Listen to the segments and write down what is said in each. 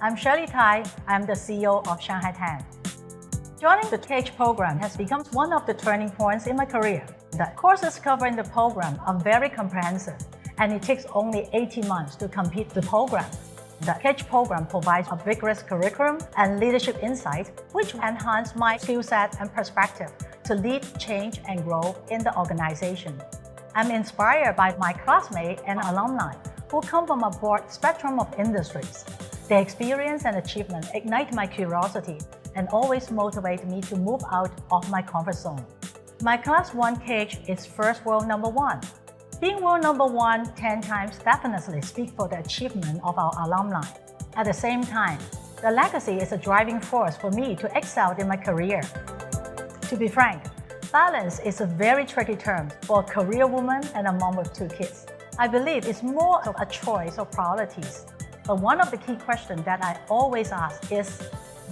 I'm Shirley Tai. I'm the CEO of Shanghai Tang. Joining the KH program has become one of the turning points in my career. The courses covered in the program are very comprehensive, and it takes only 18 months to complete the program. The KH program provides a vigorous curriculum and leadership insight, which enhance my skill set and perspective to lead, change, and grow in the organization. I'm inspired by my classmates and alumni who come from a broad spectrum of industries. Their experience and achievement ignite my curiosity and always motivate me to move out of my comfort zone. My Class 1 KH is first World No.1. Being World No.1 10 times definitely speaks for the achievement of our alumni. At the same time, the legacy is a driving force for me to excel in my career. To be frank, balance is a very tricky term for a career woman and a mom with 2 kids. I believe it's more of a choice of priorities. But one of the key questions that I always ask is,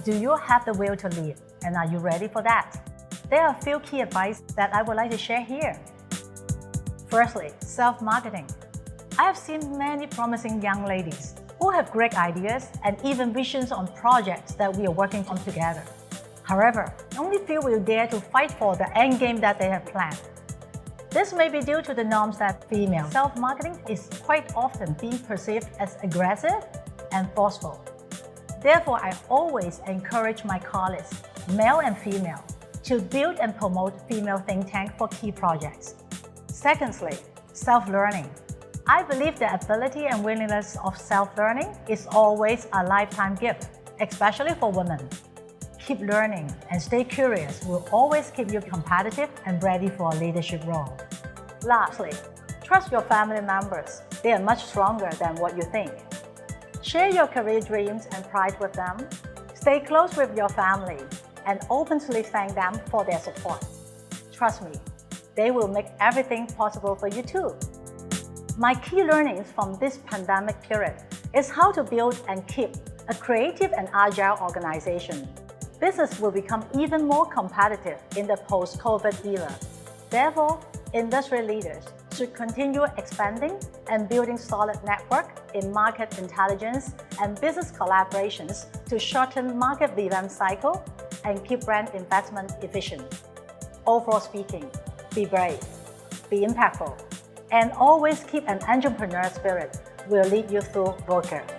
do you have the will to lead, and are you ready for that? There are a few key advice that I would like to share here. Firstly, self-marketing. I have seen many promising young ladies who have great ideas and even visions on projects that we are working on together. However, only few will dare to fight for the end game that they have planned. This may be due to the norms that female self-marketing is quite often being perceived as aggressive and forceful. Therefore, I always encourage my colleagues, male and female, to build and promote female think tank for key projects. Secondly, self-learning. I believe the ability and willingness of self-learning is always a lifetime gift, especially for women. Keep learning and stay curious will always keep you competitive and ready for a leadership role. Lastly, trust your family members. They are much stronger than what you think. Share your career dreams and pride with them. Stay close with your family and openly thank them for their support. Trust me, they will make everything possible for you too. My key learnings from this pandemic period is how to build and keep a creative and agile organization. Business will become even more competitive in the post-COVID era. Therefore, industry leaders should continue expanding and building solid network in market intelligence and business collaborations to shorten market revamp cycle and keep brand investment efficient. Overall speaking, be brave, be impactful, and always keep an entrepreneur spirit will lead you through both curves.